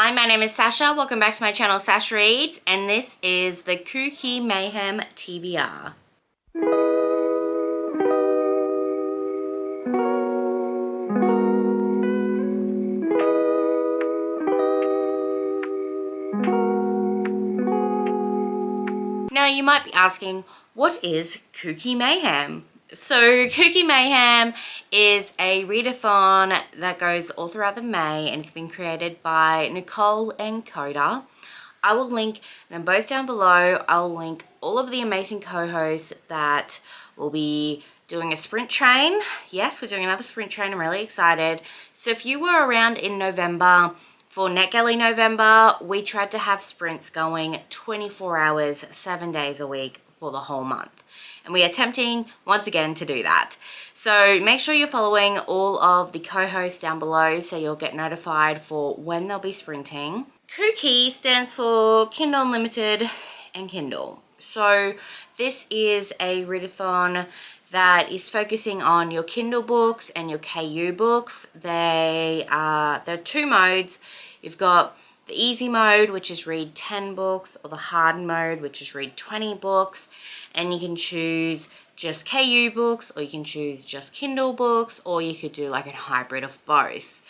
Hi, my name is Sasha. Welcome back to my channel, Sash Reads, and this is the KuKi MAYhem TBR. Now, you might be asking, what is KuKi MAYhem? So KuKi MAYhem is a readathon that goes all throughout the May, and it's been created by Nicole and Koda. I will link them both down below. I'll link all of the amazing co-hosts that will be doing a sprint train. Yes, we're doing another sprint train. I'm really excited. So if you were around in November, for NetGalley November, we tried to have sprints going 24 hours, 7 days a week for the whole month. And we are attempting once again to do that. So make sure you're following all of the co-hosts down below so you'll get notified for when they'll be sprinting. KuKi stands for Kindle Unlimited and Kindle. So this is a readathon that is focusing on your Kindle books and your KU books. There are two modes. You've got the easy mode, which is read 10 books, or the hard mode, which is read 20 books. And you can choose just KU books, or you can choose just Kindle books, or you could do like a hybrid of both.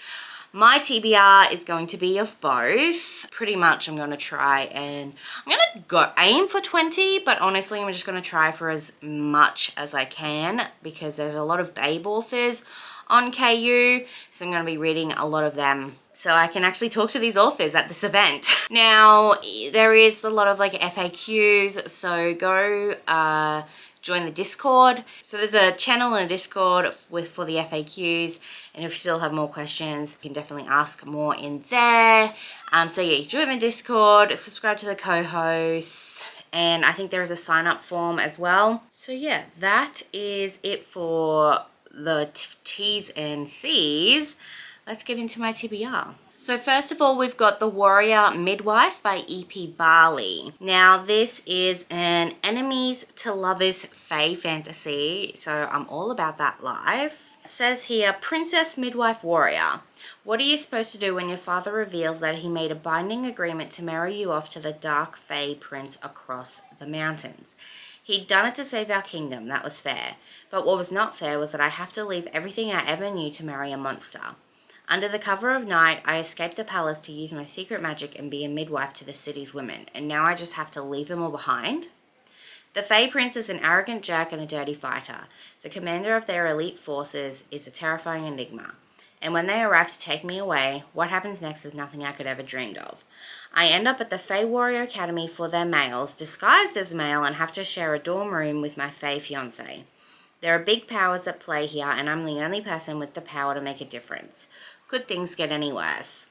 My TBR is going to be of both. Pretty much I'm going to try and I'm going to aim for 20, but honestly I'm just going to try for as much as I can because there's a lot of babe authors on KU, so I'm going to be reading a lot of them so I can actually talk to these authors at this event. Now, there is a lot of like FAQs, so go join the Discord. So there's a channel and a Discord for the FAQs, and if you still have more questions, you can definitely ask more in there. So yeah, join the Discord, subscribe to the co-hosts, and I think there is a sign-up form as well. So yeah, that is it for the T's and C's. Let's get into my TBR. So first of all, we've got The Warrior Midwife by E.P. Barley. Now this is an enemies to lovers fae fantasy, so I'm all about that life. It says here, Princess Midwife Warrior. What are you supposed to do when your father reveals that he made a binding agreement to marry you off to the dark fae prince across the mountains? He'd done it to save our kingdom, that was fair. But what was not fair was that I have to leave everything I ever knew to marry a monster. Under the cover of night, I escaped the palace to use my secret magic and be a midwife to the city's women, and now I just have to leave them all behind? The Fae Prince is an arrogant jerk and a dirty fighter. The commander of their elite forces is a terrifying enigma. And when they arrive to take me away, what happens next is nothing I could ever dreamed of. I end up at the Fae Warrior Academy for their males, disguised as male, and have to share a dorm room with my Fae fiancé. There are big powers at play here, and I'm the only person with the power to make a difference. Could things get any worse?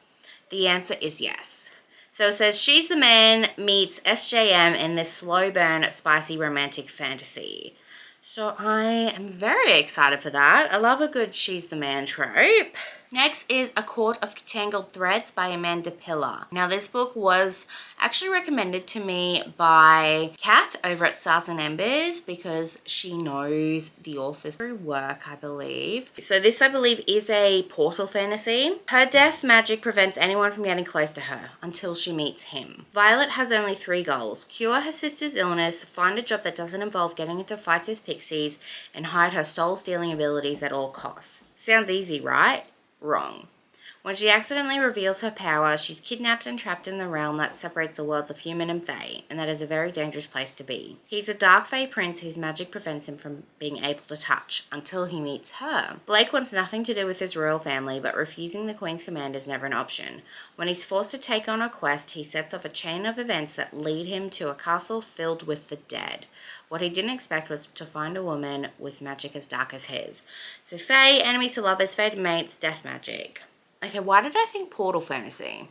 The answer is yes. So it says, She's the Man meets SJM in this slow burn, spicy romantic fantasy. So I am very excited for that. I love a good She's the Man trope. Next is A Court of Tangled Threads by Amanda Pillar. Now this book was actually recommended to me by Kat over at Stars and Embers because she knows the author's work, I believe. So this, I believe, is a portal fantasy. Her death magic prevents anyone from getting close to her until she meets him. Violet has only 3 goals: cure her sister's illness, find a job that doesn't involve getting into fights with pixies, and hide her soul-stealing abilities at all costs. Sounds easy, right? Wrong. When she accidentally reveals her power, she's kidnapped and trapped in the realm that separates the worlds of human and fae, and that is a very dangerous place to be. He's a dark fae prince whose magic prevents him from being able to touch, until he meets her. Blake wants nothing to do with his royal family, but refusing the Queen's command is never an option. When he's forced to take on a quest, he sets off a chain of events that lead him to a castle filled with the dead. What he didn't expect was to find a woman with magic as dark as his. So fae, enemies to lovers, fated mates, death magic. Okay, why did I think portal fantasy?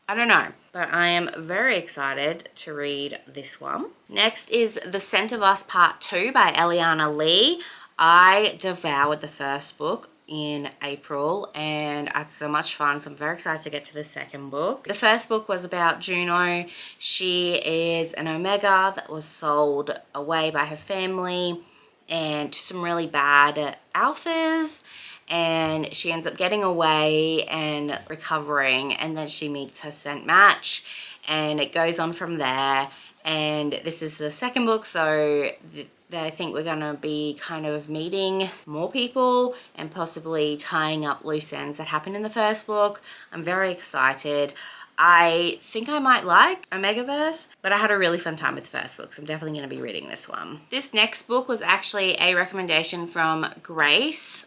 I don't know, but I am very excited to read this one. Next is The Scent of Us Part 2 by Eliana Lee. I devoured the first book in April and I had so much fun, so I'm very excited to get to the second book. The first book was about Juno. She is an Omega that was sold away by her family and to some really bad alphas, and she ends up getting away and recovering, and then she meets her scent match, and it goes on from there. And this is the second book, so I think we're going to be kind of meeting more people and possibly tying up loose ends that happened in the first book. I'm very excited. I think I might like Omegaverse, but I had a really fun time with the first book, so I'm definitely going to be reading this one. This next book was actually a recommendation from Grace.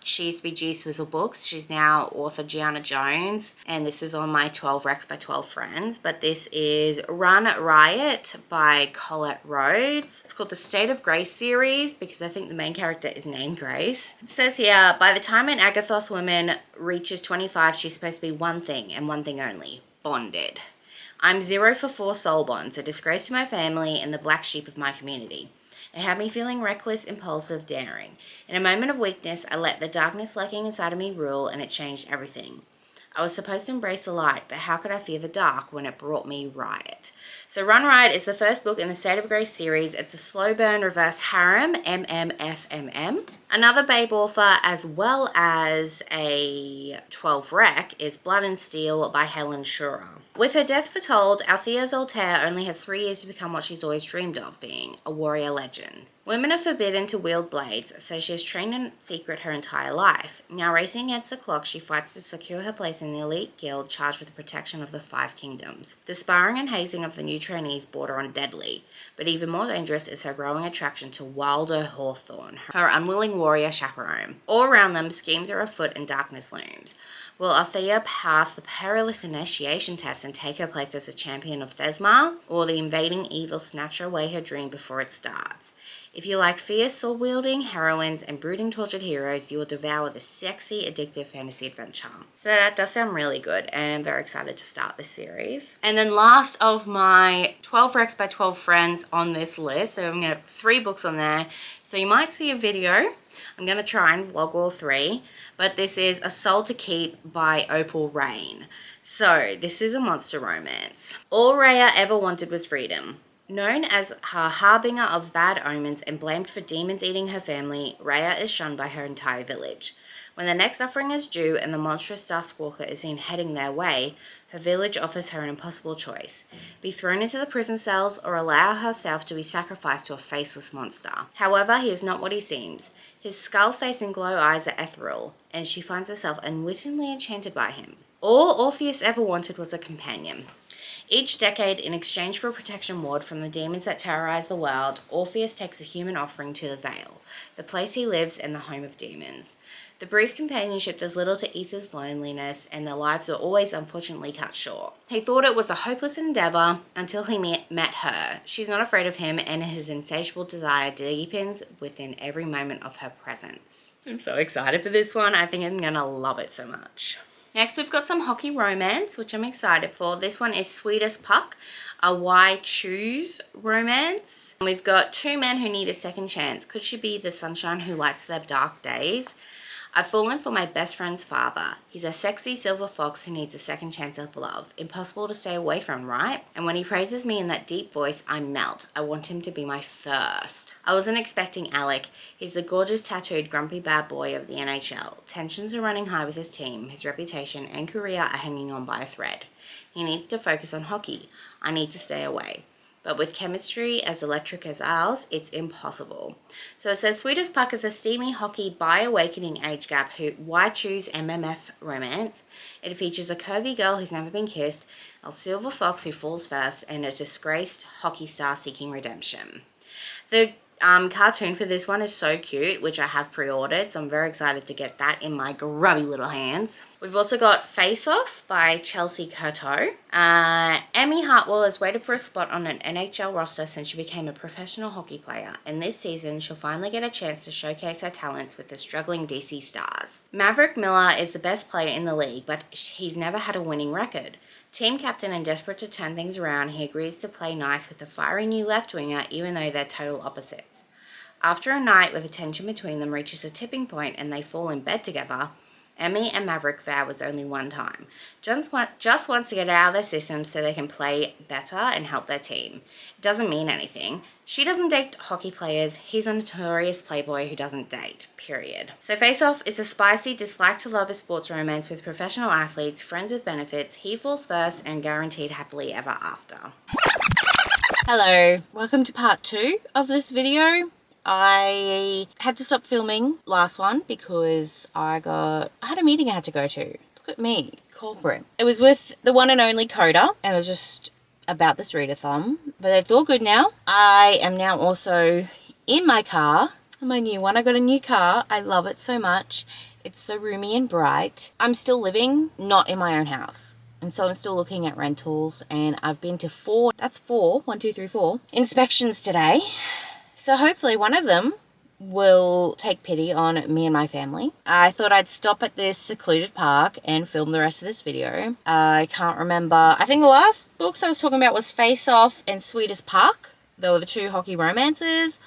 She used to be G Swizzle Books. She's now author Gianna Jones, and this is on my 12 Recs by 12 Friends, but this is Run Riot by Colette Rhodes. It's called the State of Grace series because I think the main character is named Grace. It says here, by the time an Agathos woman reaches 25, she's supposed to be one thing and one thing only: bonded. I'm 0 for 4 soul bonds, a disgrace to my family and the black sheep of my community. It had me feeling reckless, impulsive, daring. In a moment of weakness, I let the darkness lurking inside of me rule, and it changed everything. I was supposed to embrace the light, but how could I fear the dark when it brought me riot? So Run Riot is the first book in the State of Grace series. It's a slow burn reverse harem, MMFMM. Another babe author as well as a 12 rec is Blood and Steel by Helen Shurer. With her death foretold, Althea Zoltaire only has 3 years to become what she's always dreamed of, being a warrior legend. Women are forbidden to wield blades, so she has trained in secret her entire life. Now racing against the clock, she fights to secure her place in the elite guild charged with the protection of the 5 kingdoms. The sparring and hazing of the new trainees border on deadly, but even more dangerous is her growing attraction to Wilder Hawthorne, her unwilling warrior chaperone. All around them, schemes are afoot and darkness looms. Will Althea pass the perilous initiation test and take her place as a champion of Thesmar, or the invading evil snatch away her dream before it starts? If you like fierce sword-wielding heroines and brooding tortured heroes, you will devour the sexy, addictive fantasy adventure. So that does sound really good, and I'm very excited to start this series. And then last of my 12 Recs by 12 Friends on this list, so I'm going to have 3 books on there, so you might see a video. I'm going to try and vlog all 3, but this is A Soul to Keep by Opal Rain. So this is a monster romance. All Rhea ever wanted was freedom. Known as her harbinger of bad omens and blamed for demons eating her family, Rhea is shunned by her entire village. When the next offering is due and the monstrous Duskwalker is seen heading their way, her village offers her an impossible choice: be thrown into the prison cells or allow herself to be sacrificed to a faceless monster. However, he is not what he seems. His skull face and glow eyes are ethereal, and she finds herself unwittingly enchanted by him. All Orpheus ever wanted was a companion. Each decade, in exchange for a protection ward from the demons that terrorize the world, Orpheus takes a human offering to the Vale, the place he lives and the home of demons. The brief companionship does little to ease his loneliness, and their lives are always unfortunately cut short. He thought it was a hopeless endeavor until he met her. She's not afraid of him, and his insatiable desire deepens within every moment of her presence. I'm so excited for this one. I think I'm gonna love it so much. Next, we've got some hockey romance, which I'm excited for. This one is Sweet as Puck, a Why Choose romance. We've got 2 men who need a second chance. Could she be the sunshine who lights their dark days? I've fallen for my best friend's father. He's a sexy silver fox who needs a second chance of love. Impossible to stay away from, right? And when he praises me in that deep voice, I melt. I want him to be my first. I wasn't expecting Alec. He's the gorgeous, tattooed, grumpy bad boy of the NHL. Tensions are running high with his team. His reputation and career are hanging on by a thread. He needs to focus on hockey. I need to stay away. But with chemistry as electric as ours, it's impossible. So it says, Sweet as Puck is a steamy hockey bi-awakening age gap why choose MMF romance. It features a curvy girl who's never been kissed, a silver fox who falls first, and a disgraced hockey star seeking redemption. The cartoon for this one is so cute, which I have pre-ordered, so I'm very excited to get that in my grubby little hands. We've also got Face Off by Chelsea Curto. Emmy Hartwell has waited for a spot on an NHL roster since she became a professional hockey player, and this season she'll finally get a chance to showcase her talents with the struggling DC Stars. Maverick Miller is the best player in the league, but he's never had a winning record. Team captain and desperate to turn things around, he agrees to play nice with the fiery new left winger even though they're total opposites. After a night where the tension between them reaches a tipping point and they fall in bed together, Emmy and Maverick vow was only one time. Just wants to get it out of their system so they can play better and help their team. It doesn't mean anything. She doesn't date hockey players. He's a notorious playboy who doesn't date, period. So Face Off is a spicy, dislike-to-lover sports romance with professional athletes, friends with benefits, he falls first, and guaranteed happily ever after. Hello, welcome to part 2 of this video. I had to stop filming last one because I had a meeting I had to go to. Look at me, corporate. It was with the one and only Koda, and it was just about this readathon, but it's all good now. I am now also in my car, my new one. I got a new car. I love it so much. It's so roomy and bright. I'm still living not in my own house. And so I'm still looking at rentals, and I've been to 4 inspections today. So hopefully one of them will take pity on me and my family. I thought I'd stop at this secluded park and film the rest of this video. I can't remember. I think the last books I was talking about was Face Off and Sweetest Park. They were the 2 hockey romances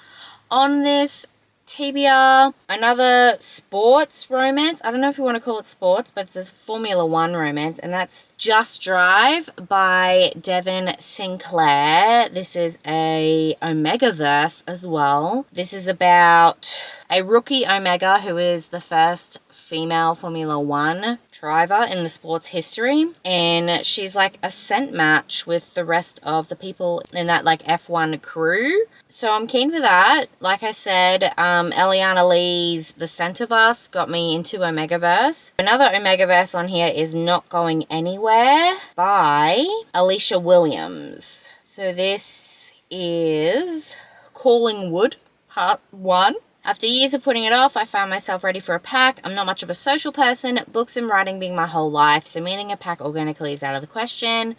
on this TBR. Another sports romance. I don't know if you want to call it sports, but it's a Formula 1 romance, and that's Just Drive by Devon Sinclair. This is a Omegaverse as well. This is about a rookie Omega who is the first female Formula 1 driver in the sports history, and she's like a scent match with the rest of the people in that like F1 crew. So I'm keen for that. Like I said, Eliana Lee's The Scent of Us got me into Omegaverse. Another Omegaverse on here is Not Going Anywhere by Alicia Williams. So this is Calling Wood, Part 1. After years of putting it off, I found myself ready for a pack. I'm not much of a social person, books and writing being my whole life, so meeting a pack organically is out of the question.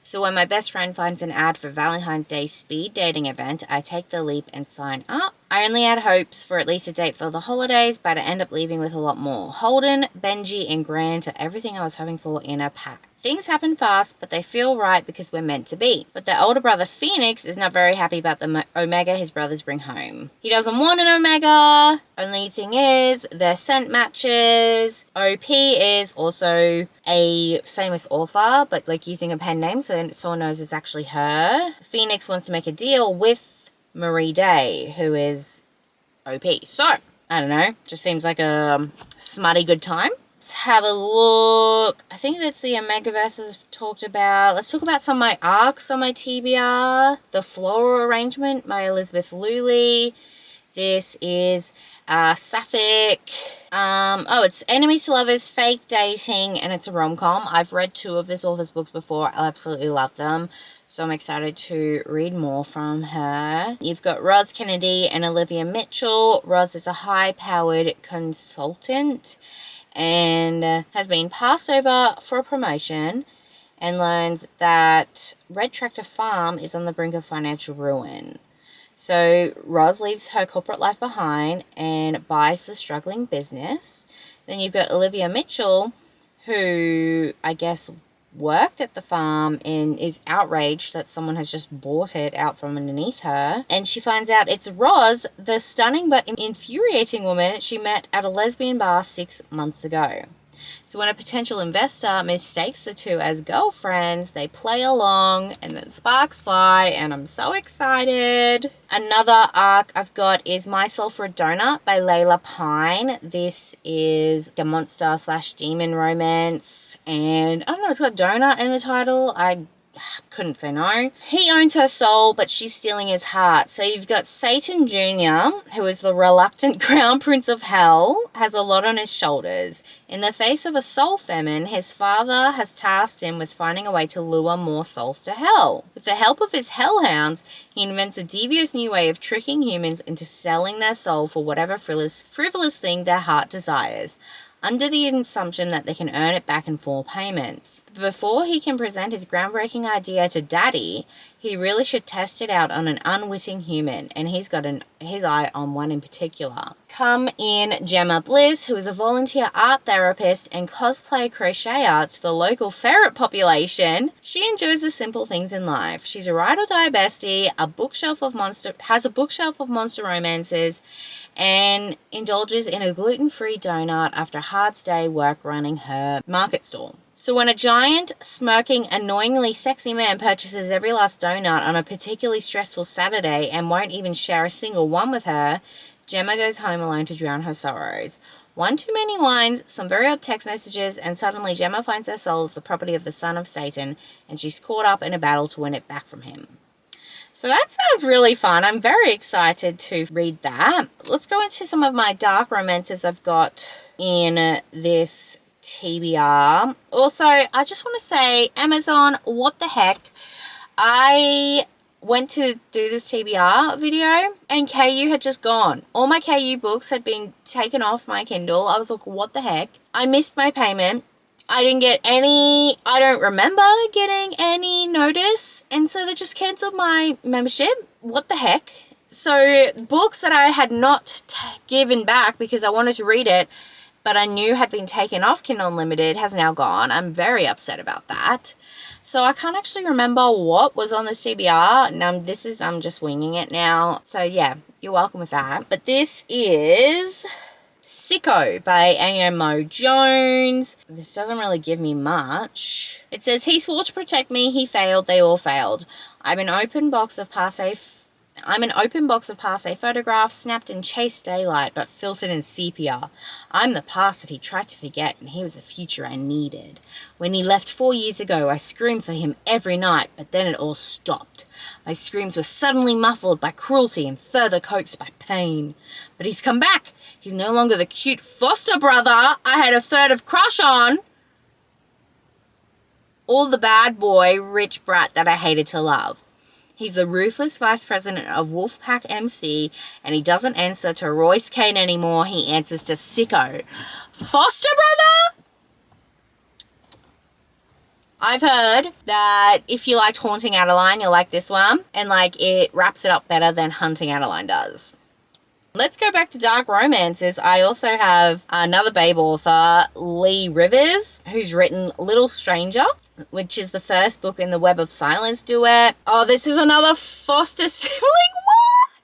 So when my best friend finds an ad for Valentine's Day speed dating event, I take the leap and sign up. I only had hopes for at least a date for the holidays, but I end up leaving with a lot more. Holden, Benji, and Grant are everything I was hoping for in a pack. Things happen fast, but they feel right because we're meant to be. But their older brother, Phoenix, is not very happy about the Omega his brothers bring home. He doesn't want an Omega. Only thing is, they're scent matches. OP is also a famous author, but like using a pen name, so someone knows it's actually her. Phoenix wants to make a deal with Marie Day, who is OP. So, I don't know, just seems like a smutty good time. Let's have a look. I think that's the Omegaverses I've talked about. Let's talk about some of my arcs on my TBR. The Floral Arrangement by Elizabeth Luley. This is Sapphic. It's Enemies to Lovers, Fake Dating, and it's a rom-com. I've read 2 of this author's books before. I absolutely love them. So I'm excited to read more from her. You've got Roz Kennedy and Olivia Mitchell. Roz is a high-powered consultant and has been passed over for a promotion and learns that Red Tractor Farm is on the brink of financial ruin. So Roz leaves her corporate life behind and buys the struggling business. Then you've got Olivia Mitchell, who I guess worked at the farm and is outraged that someone has just bought it out from underneath her. And she finds out it's Roz, the stunning but infuriating woman she met at a lesbian bar 6 months ago. So when a potential investor mistakes the two as girlfriends, they play along and then sparks fly, and I'm so excited. Another arc I've got is My Soul for a Donut by Layla Pine. This is a monster/demon romance, and I don't know, it's got donut in the title. I couldn't say no. He owns her soul, but she's stealing his heart. So you've got Satan Jr., who is the reluctant crown prince of hell, has a lot on his shoulders. In the face of a soul famine, his father has tasked him with finding a way to lure more souls to hell. With the help of his hellhounds, he invents a devious new way of tricking humans into selling their soul for whatever frivolous thing their heart desires, under the assumption that they can earn it back in 4 payments. But before he can present his groundbreaking idea to Daddy, he really should test it out on an unwitting human, and he's got his eye on one in particular. Come in Gemma Bliss, who is a volunteer art therapist and cosplay crocheter to the local ferret population. She enjoys the simple things in life. She's a ride or die bestie, has a bookshelf of monster romances, and indulges in a gluten-free donut after a hard day work running her market stall. So when a giant, smirking, annoyingly sexy man purchases every last donut on a particularly stressful Saturday and won't even share a single one with her, Gemma goes home alone to drown her sorrows. One too many wines, some very odd text messages, and suddenly Gemma finds her soul is the property of the son of Satan, and she's caught up in a battle to win it back from him. So that sounds really fun. I'm very excited to read that. Let's go into some of my dark romances I've got in this TBR. Also, I just want to say, Amazon, what the heck? I went to do this TBR video and KU had just gone. All my KU books had been taken off my Kindle. I was like, what the heck? I missed my payment. I didn't get any, I don't remember getting any notice. And so they just cancelled my membership. What the heck? So books that I had not given back because I wanted to read it, but I knew had been taken off Kindle Unlimited, has now gone. I'm very upset about that. So I can't actually remember what was on the TBR. And I'm just winging it now. So yeah, you're welcome with that. But this is Sicko by A.M.O. Jones. This doesn't really give me much. It says, he swore to protect me, he failed, they all failed. I'm an open box of passe photographs snapped in chaste daylight but filtered in sepia. I'm the past that he tried to forget, and he was the future I needed. When he left 4 years ago, I screamed for him every night, but then it all stopped. My screams were suddenly muffled by cruelty and further coaxed by pain. But he's come back. He's no longer the cute foster brother I had a furtive crush on, or the bad boy, rich brat that I hated to love. He's the ruthless vice president of Wolfpack MC, and he doesn't answer to Royce Kane anymore. He answers to Sicko. Foster brother? I've heard that if you liked Haunting Adeline, you'll like this one. And it wraps it up better than Hunting Adeline does. Let's go back to dark romances. I also have another babe author, Lee Rivers, who's written Little Stranger, which is the first book in the Web of Silence duet. Oh, this is another foster sibling. What?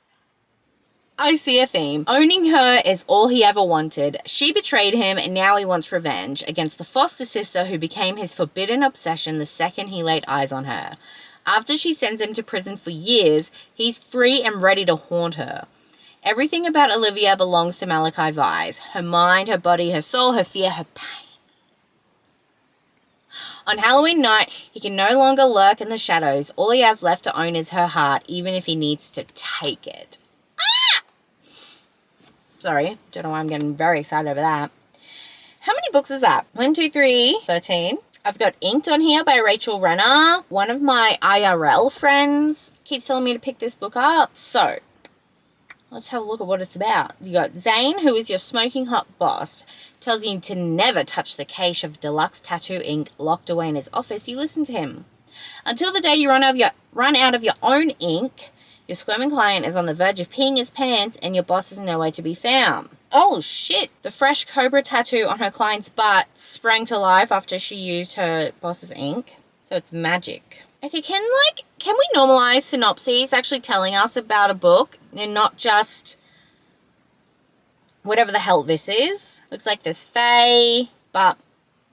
I see a theme. Owning her is all he ever wanted. She betrayed him, and now he wants revenge against the foster sister who became his forbidden obsession the second he laid eyes on her. After she sends him to prison for years, he's free and ready to haunt her. Everything about Olivia belongs to Malachi Vise. Her mind, her body, her soul, her fear, her pain. On Halloween night, he can no longer lurk in the shadows. All he has left to own is her heart, even if he needs to take it. Ah! Sorry, don't know why I'm getting very excited over that. How many books is that? 1, 2, 3, 13. I've got Inked on here by Rachel Renner. One of my IRL friends keeps telling me to pick this book up. So, let's have a look at what it's about. You got Zane, who is your smoking hot boss, tells you to never touch the cache of deluxe tattoo ink locked away in his office. You listen to him. Until the day you run out of your own ink, your squirming client is on the verge of peeing his pants and your boss is nowhere to be found. Oh shit! The fresh cobra tattoo on her client's butt sprang to life after she used her boss's ink. So it's magic. Okay, can we normalize synopses actually telling us about a book and not just whatever the hell this is? Looks like there's Faye, but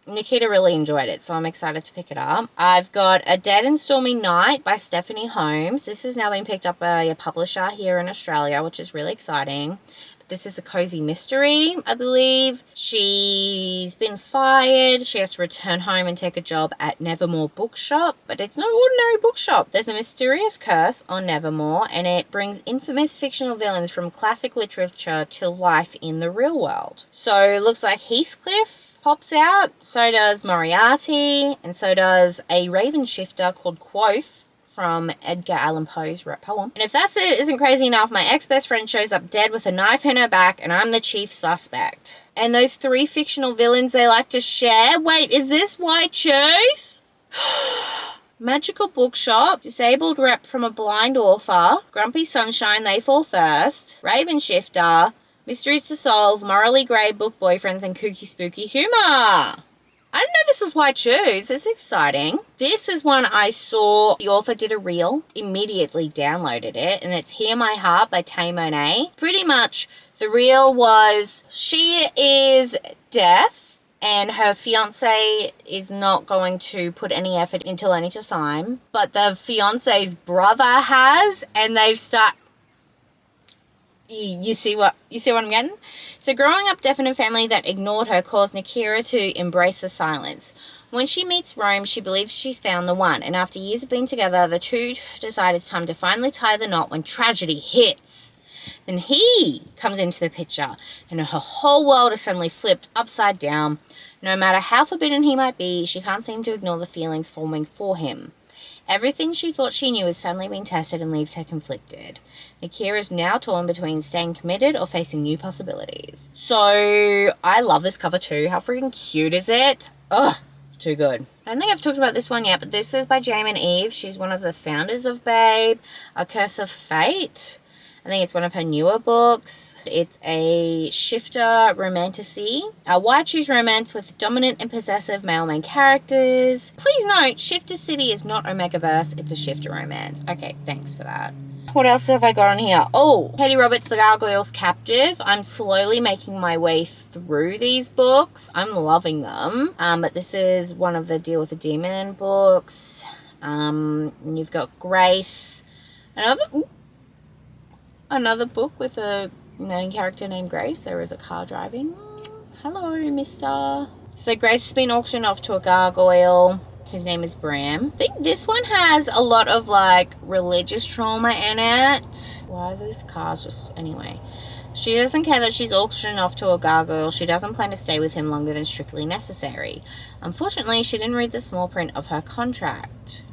Nikita really enjoyed it, so I'm excited to pick it up. I've got A Dead and Stormy Night by Stephanie Holmes. This has now been picked up by a publisher here in Australia, which is really exciting. This is a cozy mystery, I believe. She's been fired. She has to return home and take a job at Nevermore Bookshop. But it's no ordinary bookshop. There's a mysterious curse on Nevermore, and it brings infamous fictional villains from classic literature to life in the real world. So it looks like Heathcliff pops out. So does Moriarty. And so does a raven shifter called Quoth from Edgar Allan Poe's poem. And if that isn't crazy enough, my ex-best friend shows up dead with a knife in her back, and I'm the chief suspect. And those 3 fictional villains they like to share. Wait, is this White Chase? Magical Bookshop, Disabled Rep from a Blind Author, Grumpy Sunshine, They Fall First, Raven Shifter, Mysteries to Solve, Morally Grey Book Boyfriends, and Kooky Spooky Humor. I didn't know this was why I choose. It's exciting. This is one I saw. The author did a reel, immediately downloaded it, and it's Hear My Heart by Tay Monet. Pretty much the reel was she is deaf and her fiance is not going to put any effort into learning to sign, but the fiance's brother has, and they've You see what I'm getting? So growing up deaf in a family that ignored her caused Nikira to embrace the silence. When she meets Rome, she believes she's found the one, and after years of being together, the two decide it's time to finally tie the knot when tragedy hits. Then he comes into the picture, and her whole world is suddenly flipped upside down. No matter how forbidden he might be, she can't seem to ignore the feelings forming for him. Everything she thought she knew is suddenly being tested and leaves her conflicted. Nikira is now torn between staying committed or facing new possibilities. So, I love this cover too. How freaking cute is it? Ugh, too good. I don't think I've talked about this one yet, but this is by Jamin Eve. She's one of the founders of Babe, A Curse of Fate. I think it's one of her newer books. It's a shifter romantasy. Why choose romance with dominant and possessive male main characters? Please note, Shifter City is not Omegaverse, it's a shifter romance. Okay, thanks for that. What else have I got on here? Oh, Katie Roberts' The Gargoyle's Captive. I'm slowly making my way through these books. I'm loving them. But this is one of the Deal with the Demon books. You've got Grace. Another book with a main character named Grace. There is a car driving. Hello, mister. So Grace has been auctioned off to a gargoyle whose name is Bram. I think this one has a lot of like religious trauma in it. Why are those cars just... Anyway. She doesn't care that she's auctioned off to a gargoyle. She doesn't plan to stay with him longer than strictly necessary. Unfortunately, she didn't read the small print of her contract.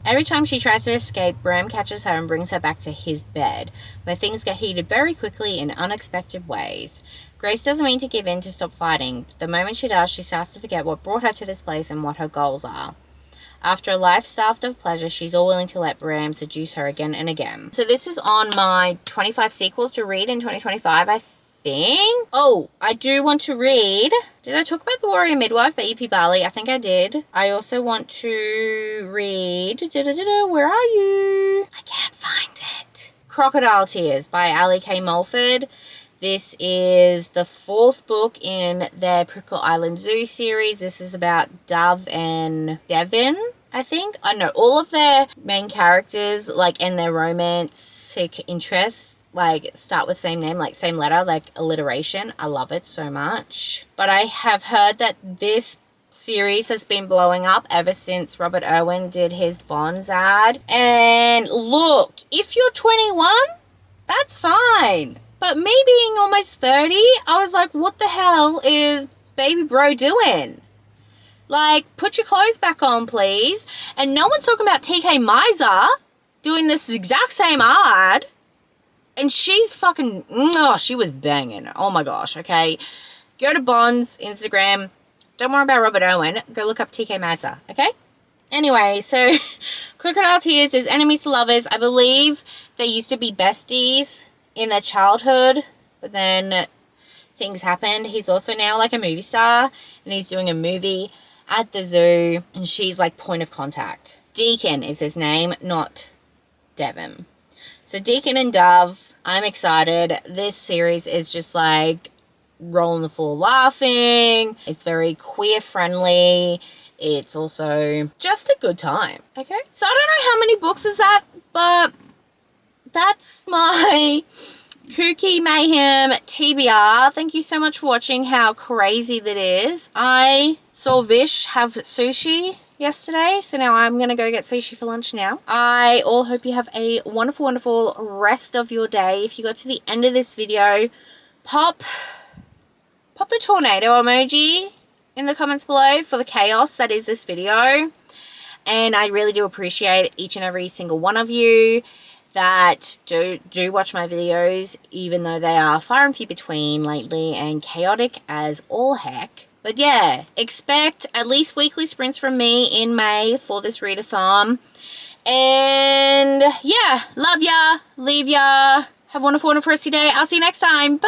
Every time she tries to escape, Bram catches her and brings her back to his bed, where things get heated very quickly in unexpected ways. Grace doesn't mean to give in to stop fighting, but the moment she does, she starts to forget what brought her to this place and what her goals are. After a life starved of pleasure, she's all willing to let Bram seduce her again and again. So this is on my 25 sequels to read in 2025, I think. Oh, I do want to read... Did I talk about The Warrior Midwife by E.P. Barley? I think I did. I also want to read... Where are you? I can't find it. Crocodile Tears by Ali K. Mulford. This is the 4th book in their Prickle Island Zoo series. This is about Dove and Devin, I think. I know all of their main characters, like, and their romantic interests, like, start with same name, like same letter, like alliteration. I love it so much. But I have heard that this series has been blowing up ever since Robert Irwin did his Bonds ad. And look, if you're 21, that's fine. But me being almost 30, I was like, what the hell is baby bro doing? Like, put your clothes back on, please. And no one's talking about TK Miser doing this exact same ad. And she's fucking... Oh, she was banging. Oh my gosh, okay? Go to Bond's Instagram. Don't worry about Robert Owen. Go look up TK Madza, okay? Anyway, so Crocodile Tears is enemies to lovers. I believe they used to be besties in their childhood, but then things happened. He's also now like a movie star, and he's doing a movie at the zoo, and she's like point of contact. Deacon is his name, not Devon. So Deacon and Dove, I'm excited. This series is just like rolling the floor laughing. It's very queer friendly. It's also just a good time. Okay. So I don't know how many books is that, but that's my KuKi MAYhem TBR. Thank you so much for watching how crazy that is. I saw Vish have sushi yesterday, so now I'm gonna go get sushi for lunch now. I all hope you have a wonderful, wonderful rest of your day. If you got to the end of this video, pop the tornado emoji in the comments below for the chaos that is this video. And I really do appreciate each and every single one of you that do watch my videos, even though they are far and few between lately and chaotic as all heck. But yeah, expect at least weekly sprints from me in May for this readathon. And yeah, love ya, leave ya. Have a wonderful, wonderful rest of your day. I'll see you next time. Bye.